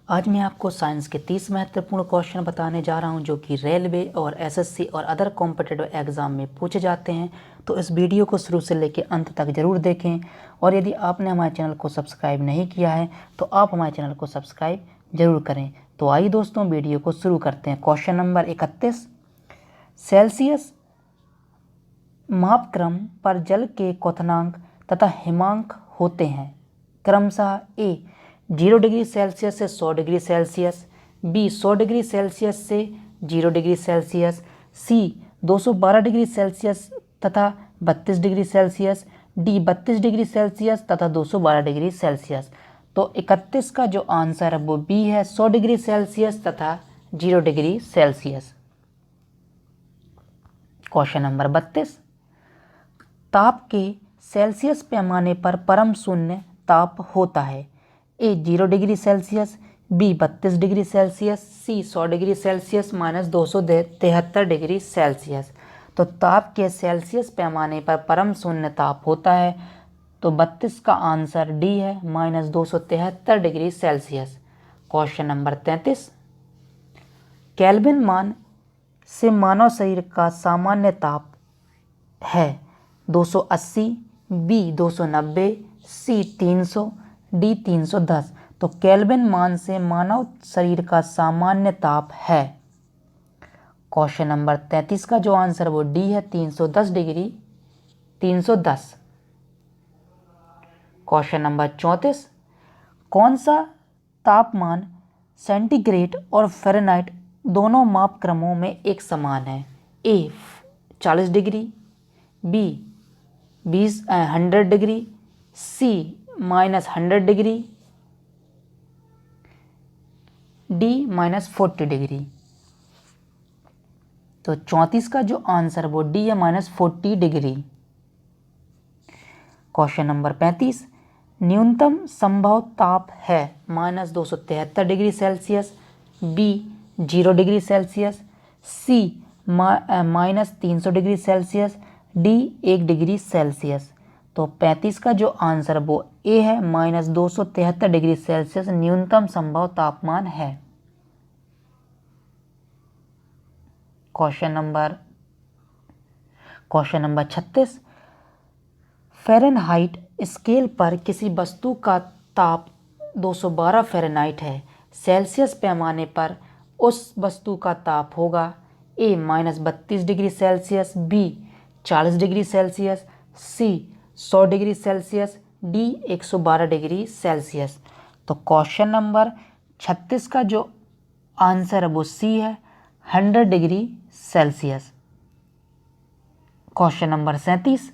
आज मैं आपको साइंस के 30 महत्वपूर्ण क्वेश्चन बताने जा रहा हूं जो कि रेलवे और एसएससी और अदर कॉम्पिटिटिव एग्ज़ाम में पूछे जाते हैं। तो इस वीडियो को शुरू से लेकर अंत तक ज़रूर देखें और यदि आपने हमारे चैनल को सब्सक्राइब नहीं किया है तो आप हमारे चैनल को सब्सक्राइब ज़रूर करें। तो आइए दोस्तों वीडियो को शुरू करते हैं। क्वेश्चन नंबर 31, सेल्सियस मापक्रम पर जल के क्वथनांक तथा हिमांक होते हैं क्रमशः ए 0 डिग्री सेल्सियस से 100 degree Celsius, B 100 degree Celsius से 0 degree Celsius, C 212 degree Celsius तथा 32 degree Celsius, D 32 degree Celsius तथा 212 डिग्री सेल्सियस। तो 31 का जो आंसर है वो बी है, 100 डिग्री सेल्सियस तथा 0 डिग्री सेल्सियस। क्वेश्चन नंबर 32, ताप के सेल्सियस पैमाने पर परम शून्य ताप होता है A 0 degree Celsius, B 32 degree Celsius, C 100 degree Celsius -273 degree Celsius. तो ताप के सेल्सियस पैमाने पर परम शून्य ताप होता है तो 32 का आंसर डी है -273 degree Celsius. Question number 33, kelvin मान से मानव शरीर का सामान्य ताप है 280, बी 290, सी 300, डी 310। तो केल्विन मान से मानव शरीर का सामान्य ताप है, क्वेश्चन नंबर 33 का जो आंसर वो डी है 310 डिग्री 310। क्वेश्चन नंबर 34, कौन सा तापमान सेंटीग्रेड और फ़ारेनहाइट दोनों मापक्रमों में एक समान है ए 40 डिग्री, बी 100 डिग्री, सी -100 डिग्री, डी -40 डिग्री। तो 34 का जो आंसर वो डी है -40 डिग्री। क्वेश्चन नंबर 35, न्यूनतम संभव ताप है -273 degree Celsius, B 0 degree Celsius, C -300 degree Celsius, D 1 degree Celsius. तो 35 का जो आंसर वो ए है -273 डिग्री सेल्सियस न्यूनतम संभव तापमान है। क्वेश्चन नंबर 36, फ़ारेनहाइट स्केल पर किसी वस्तु का ताप 212 फ़ारेनहाइट है, सेल्सियस पैमाने पर उस वस्तु का ताप होगा A -32 degree Celsius, B 40 degree Celsius, C 100 degree Celsius, D 112 degree Celsius. तो क्वेश्चन नंबर 36 का जो आंसर है वो सी है 100 degree Celsius. Question number 37,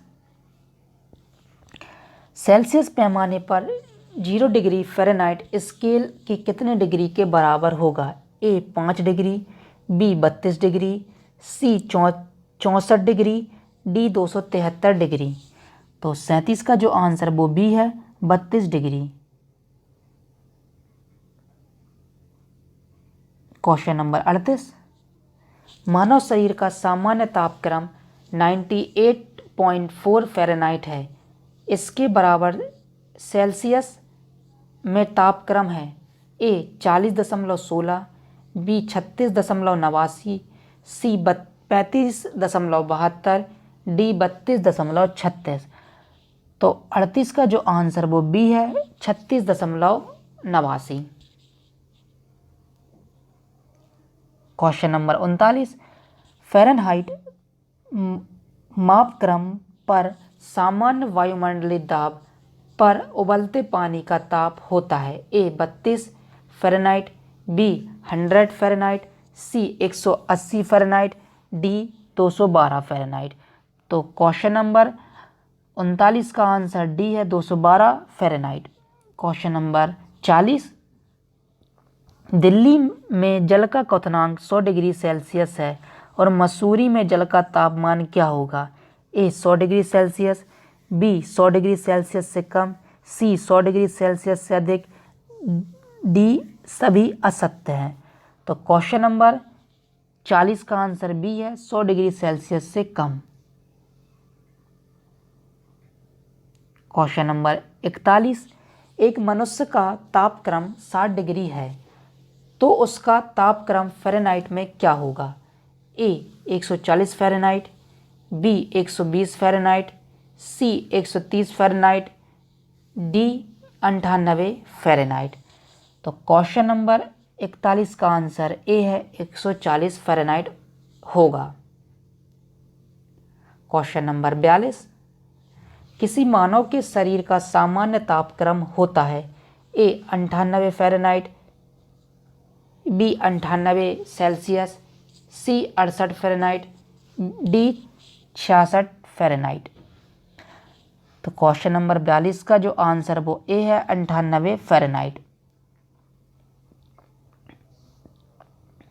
Celsius पैमाने पर 0 डिग्री फ़ारेनहाइट स्केल की कितने डिग्री के बराबर होगा ए 5 डिग्री, बी 32 डिग्री, सी 64 डिग्री, डी 273 डिग्री। तो 37 का जो आंसर वो बी है 32 डिग्री। क्वेश्चन नंबर 38, मानव शरीर का सामान्य तापक्रम 98.4 फ़ारेनहाइट है, इसके बराबर सेल्सियस में तापक्रम है ए 40.16, बी 36.89, सी 35.72, डी 32.36। तो 38 का जो आंसर वो बी है 36.89। क्वेश्चन नंबर 39, फ़ारेनहाइट मापक्रम पर सामान्य वायुमंडलीय दाब पर उबलते पानी का ताप होता है ए 32 फ़ारेनहाइट, बी 100 फ़ारेनहाइट, सी 180 फ़ारेनहाइट, डी 212 फ़ारेनहाइट। तो क्वेश्चन नंबर 39 का आंसर डी है 212 फ़ारेनहाइट। क्वेश्चन नंबर 40, दिल्ली में जल का क्वथनांक 100 डिग्री सेल्सियस है और मसूरी में जल का तापमान क्या होगा A 100 degree Celsius, B 100 degree Celsius से कम, सी 100 डिग्री सेल्सियस से अधिक, डी सभी असत्य हैं। तो क्वेश्चन नंबर 40 का आंसर बी है 100 डिग्री सेल्सियस से कम। क्वेश्चन नंबर 41, एक मनुष्य का तापक्रम 60 डिग्री है तो उसका तापक्रम फ़ारेनहाइट में क्या होगा? ए 140 फ़ारेनहाइट, बी 120 फ़ारेनहाइट, सी 130 फ़ारेनहाइट, डी 98 फ़ारेनहाइट। तो क्वेश्चन नंबर 41 का आंसर ए है, 140 फ़ारेनहाइट होगा। क्वेश्चन नंबर 42, किसी मानव के शरीर का सामान्य तापक्रम होता है? ए 98 फ़ारेनहाइट, बी 98 सेल्सियस, सी 68 फ़ारेनहाइट, डी 66 फ़ारेनहाइट। तो क्वेश्चन नंबर 42 का जो आंसर वो ए है, 98 फ़ारेनहाइट।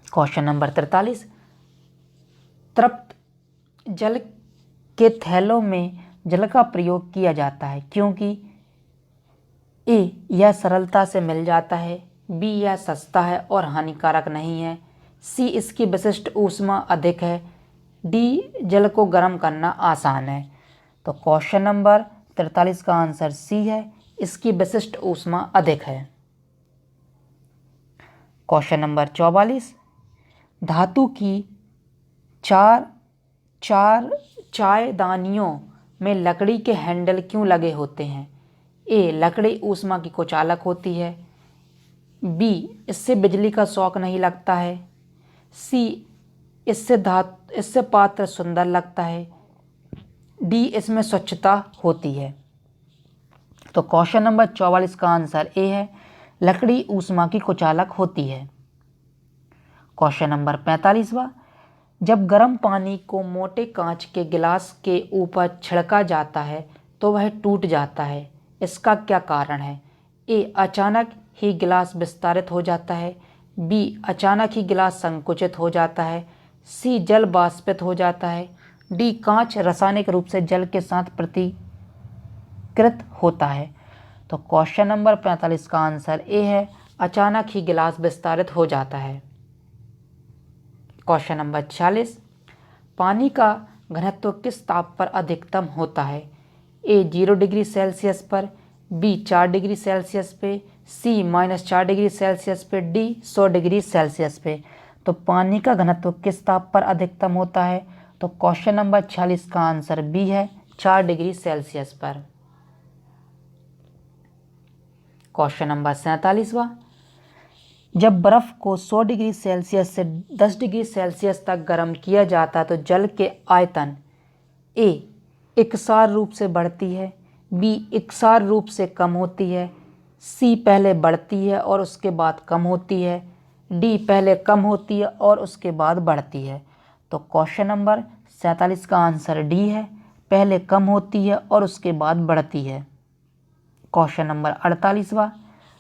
क्वेश्चन नंबर 43, तृप्त जल के थैलों में जल का प्रयोग किया जाता है क्योंकि ए यह सरलता से मिल जाता है, बी यह सस्ता है और हानिकारक नहीं है, सी इसकी विशिष्ट ऊष्मा अधिक है, डी जल को गर्म करना आसान है। तो क्वेश्चन नंबर 43 का आंसर सी है, इसकी विशिष्ट ऊष्मा अधिक है। क्वेश्चन नंबर 44, धातु की चार चायदानियों में लकड़ी के हैंडल क्यों लगे होते हैं? ए लकड़ी ऊष्मा की कुचालक होती है, बी इससे बिजली का शॉक नहीं लगता है, सी इससे पात्र सुंदर लगता है, डी इसमें स्वच्छता होती है। तो क्वेश्चन नंबर 44 का आंसर ए है, लकड़ी ऊष्मा की कुचालक होती है। क्वेश्चन नंबर 45वां, जब गर्म पानी को मोटे कांच के गिलास के ऊपर छिड़का जाता है तो वह टूट जाता है, इसका क्या कारण है? ए अचानक ही गिलास विस्तारित हो जाता है, बी अचानक ही गिलास संकुचित हो जाता है, सी जल वाष्पित हो जाता है, डी कांच रासायनिक रूप से जल के साथ प्रतिकृत होता है। तो क्वेश्चन नंबर 45 का आंसर ए है, अचानक ही गिलास विस्तारित हो जाता है। क्वेश्चन नंबर 46, पानी का घनत्व किस ताप पर अधिकतम होता है? ए 0 डिग्री सेल्सियस पर, बी 4 डिग्री सेल्सियस पे, सी -4 डिग्री सेल्सियस पे, डी 100 डिग्री सेल्सियस पे। तो पानी का घनत्व किस ताप पर अधिकतम होता है? तो क्वेश्चन नंबर 46 का आंसर बी है, 4 डिग्री सेल्सियस पर। क्वेश्चन नंबर 47वां, जब बर्फ़ को 100 डिग्री सेल्सियस से 10 डिग्री सेल्सियस तक गर्म किया जाता है तो जल के आयतन ए एकसार रूप से बढ़ती है, बी एकसार रूप से कम होती है, सी पहले बढ़ती है और उसके बाद कम होती है, डी पहले कम होती है और उसके बाद बढ़ती है। तो क्वेश्चन नंबर 47 का आंसर डी है, पहले कम होती है और उसके बाद बढ़ती है। क्वेश्चन नंबर 48वां,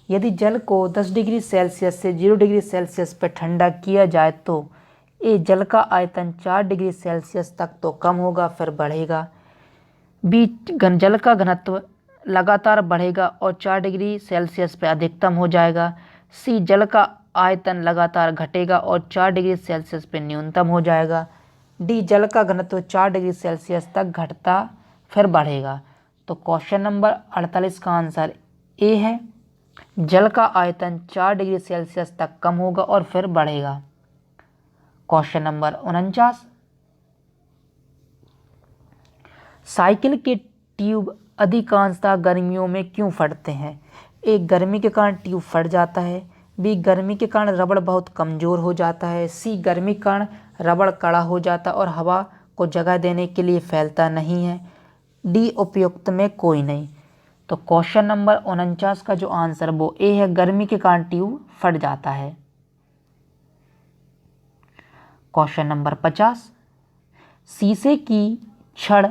यदि जल को 10 डिग्री सेल्सियस से 0 डिग्री सेल्सियस पर ठंडा किया जाए तो ए जल का आयतन 4 डिग्री सेल्सियस तक तो कम होगा फिर बढ़ेगा, बी जल का घनत्व लगातार बढ़ेगा और 4 डिग्री सेल्सियस पर अधिकतम हो जाएगा, सी जल का आयतन लगातार घटेगा और 4 डिग्री सेल्सियस पर न्यूनतम हो जाएगा, डी जल का घनत्व 4 डिग्री सेल्सियस तक घटता फिर बढ़ेगा। तो क्वेश्चन नंबर 48 का आंसर ए है, जल का आयतन 4 डिग्री सेल्सियस तक कम होगा और फिर बढ़ेगा। क्वेश्चन नंबर 49, साइकिल के ट्यूब अधिकांशतः गर्मियों में क्यों फटते हैं? ए गर्मी के कारण ट्यूब फट जाता है, बी गर्मी के कारण रबड़ बहुत कमज़ोर हो जाता है, सी गर्मी के कारण रबड़ कड़ा हो जाता और हवा को जगह देने के लिए फैलता नहीं है, डी उपयुक्त में कोई नहीं। तो क्वेश्चन नंबर 49 का जो आंसर वो ए है, गर्मी के कारण ट्यूब फट जाता है। क्वेश्चन नंबर 50, शीशे की छड़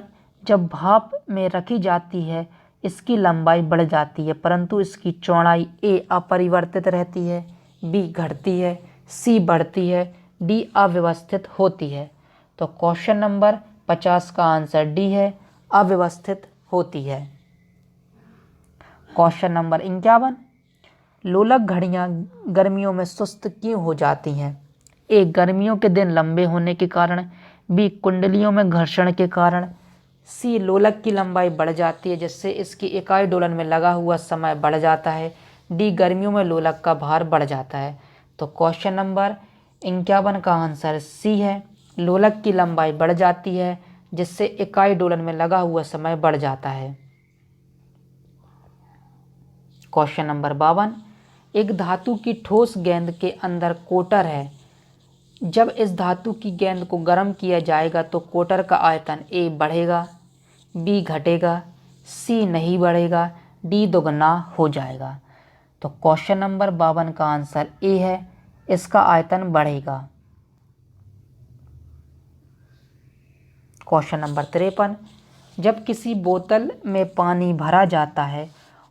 जब भाप में रखी जाती है इसकी लंबाई बढ़ जाती है परंतु इसकी चौड़ाई ए अपरिवर्तित रहती है, बी घटती है, सी बढ़ती है, डी अव्यवस्थित होती है। तो क्वेश्चन नंबर 50 का आंसर डी है, अव्यवस्थित होती है। क्वेश्चन नंबर 51, लोलक घड़ियाँ गर्मियों में सुस्त क्यों हो जाती हैं? ए गर्मियों के दिन लंबे होने के कारण, बी कुंडलियों में घर्षण के कारण, सी लोलक की लंबाई बढ़ जाती है जिससे इसकी इकाई डोलन में लगा हुआ समय बढ़ जाता है, डी गर्मियों में लोलक का भार बढ़ जाता है। तो क्वेश्चन नंबर 51 का आंसर सी है। लोलक की लंबाई बढ़ जाती है जिससे इकाई डोलन में लगा हुआ समय बढ़ जाता है। क्वेश्चन नंबर 52, एक धातु की ठोस गेंद के अंदर कोटर है। जब इस धातु की गेंद को गर्म किया जाएगा तो कोटर का आयतन ए बढ़ेगा, बी घटेगा, सी नहीं बढ़ेगा, डी दोगुना हो जाएगा। तो क्वेश्चन नंबर 52 का आंसर ए है, इसका आयतन बढ़ेगा। क्वेश्चन नंबर 53, जब किसी बोतल में पानी भरा जाता है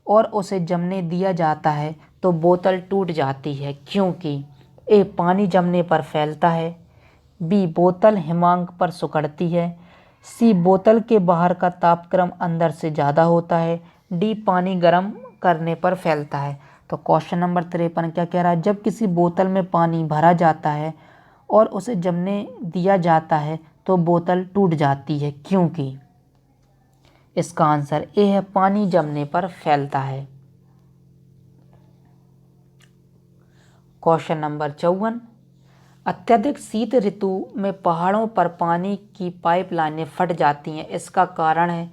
और उसे जमने दिया जाता है तो बोतल टूट जाती है क्योंकि ए पानी जमने पर फैलता है, बी बोतल हिमांक पर सिकुड़ती है, सी बोतल के बाहर का तापक्रम अंदर से ज़्यादा होता है, डी पानी गर्म करने पर फैलता है। तो क्वेश्चन नंबर 53 क्या कह रहा है, जब किसी बोतल में पानी भरा जाता है और उसे जमने दिया जाता है तो बोतल टूट जाती है क्योंकि इसका आंसर ए है, पानी जमने पर फैलता है। क्वेश्चन नंबर 54, अत्यधिक शीत ऋतु में पहाड़ों पर पानी की पाइपलाइनें फट जाती हैं, इसका कारण है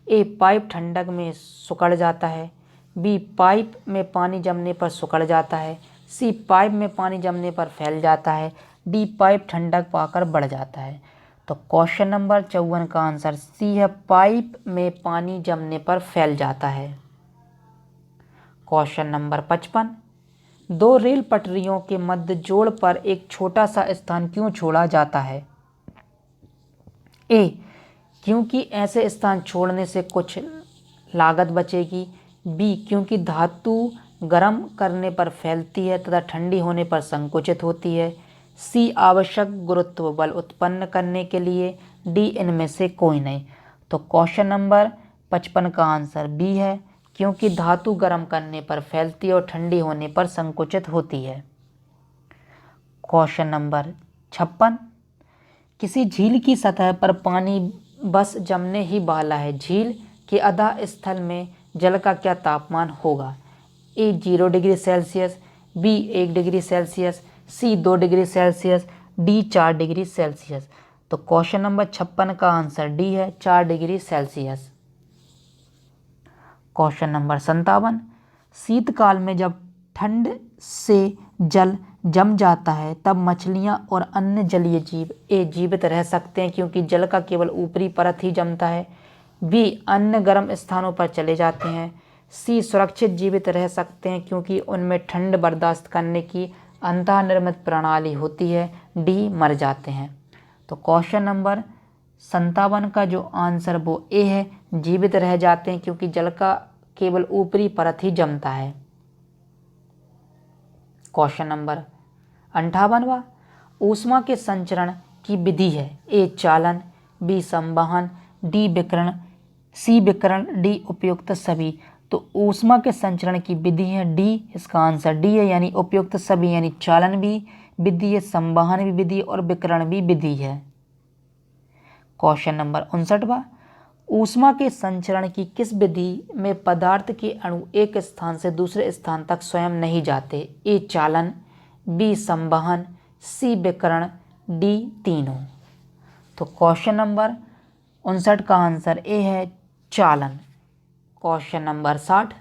ए पाइप ठंडक में सिकुड़ जाता है, बी पाइप में पानी जमने पर सिकुड़ जाता है, सी पाइप में पानी जमने पर फैल जाता है, डी पाइप ठंडक पाकर बढ़ जाता है। तो क्वेश्चन नंबर 54 का आंसर सी है, पाइप में पानी जमने पर फैल जाता है। क्वेश्चन नंबर 55, दो रेल पटरियों के मध्य जोड़ पर एक छोटा सा स्थान क्यों छोड़ा जाता है? ए क्योंकि ऐसे स्थान छोड़ने से कुछ लागत बचेगी, बी क्योंकि धातु गर्म करने पर फैलती है तथा ठंडी होने पर संकुचित होती है, सी आवश्यक गुरुत्व बल उत्पन्न करने के लिए, डी इनमें से कोई नहीं। तो क्वेश्चन नंबर 55 का आंसर बी है, क्योंकि धातु गर्म करने पर फैलती है और ठंडी होने पर संकुचित होती है। क्वेश्चन नंबर 56, किसी झील की सतह पर पानी बस जमने ही वाला है, झील के अधा स्थल में जल का क्या तापमान होगा? A 0 degree Celsius, B 1 degree Celsius, C 2 degree Celsius, D 4 degree Celsius. तो क्वेश्चन नंबर 56 का आंसर डी है, 4 डिग्री सेल्सियस। क्वेश्चन नंबर 57, शीतकाल में जब ठंड से जल जम जाता है तब मछलियां और अन्य जलीय जीव ए जीवित रह सकते हैं क्योंकि जल का केवल ऊपरी परत ही जमता है, बी अन्य गर्म स्थानों पर चले जाते हैं, सी सुरक्षित जीवित रह सकते हैं क्योंकि उनमें ठंड बर्दाश्त करने की अंतर्निर्मित प्रणाली होती है, डी मर जाते हैं। तो क्वेश्चन नंबर 57 का जो आंसर वो ए है, जीवित रह जाते हैं क्योंकि जल का केवल ऊपरी परत ही जमता है। क्वेश्चन नंबर 58वां, ऊष्मा के संचरण की विधि है, ए चालन, बी संवहन, डी विकिरण, सी विकिरण, डी उपयुक्त सभी। तो ऊष्मा के संचरण की विधि है डी, इसका आंसर डी है, यानी उपयुक्त सभी, यानी चालन भी विधि है, संवहन भी विधि और विकिरण भी विधि है। क्वेश्चन नंबर 59वां, ऊष्मा के संचरण की किस विधि में पदार्थ के अणु एक स्थान से दूसरे स्थान तक स्वयं नहीं जाते? ए चालन, बी संवहन, सी विकिरण, डी तीनों। तो क्वेश्चन नंबर 59 का आंसर ए है, चालन। क्वेश्चन नंबर 60,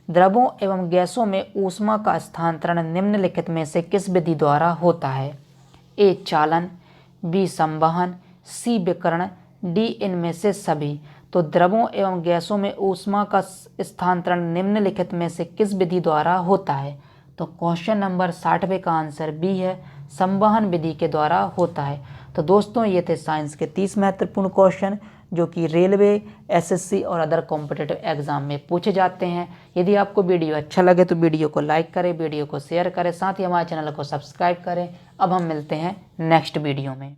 द्रवों एवं गैसों में ऊष्मा का स्थानांतरण निम्नलिखित में से किस विधि द्वारा होता है? ए चालन, बी संवहन, सी विकिरण, डी इनमें से सभी। तो द्रवों एवं गैसों में ऊष्मा का स्थानांतरण निम्नलिखित में से किस विधि द्वारा होता है? तो क्वेश्चन नंबर 60वें का आंसर बी है, संवहन विधि के द्वारा होता है। तो दोस्तों ये थे साइंस के 30 महत्वपूर्ण क्वेश्चन जो कि रेलवे, एसएससी और अदर कॉम्पिटिटिव एग्जाम में पूछे जाते हैं। यदि आपको वीडियो अच्छा लगे तो वीडियो को लाइक करें, वीडियो को शेयर करें, साथ ही हमारे चैनल को सब्सक्राइब करें। अब हम मिलते हैं नेक्स्ट वीडियो में।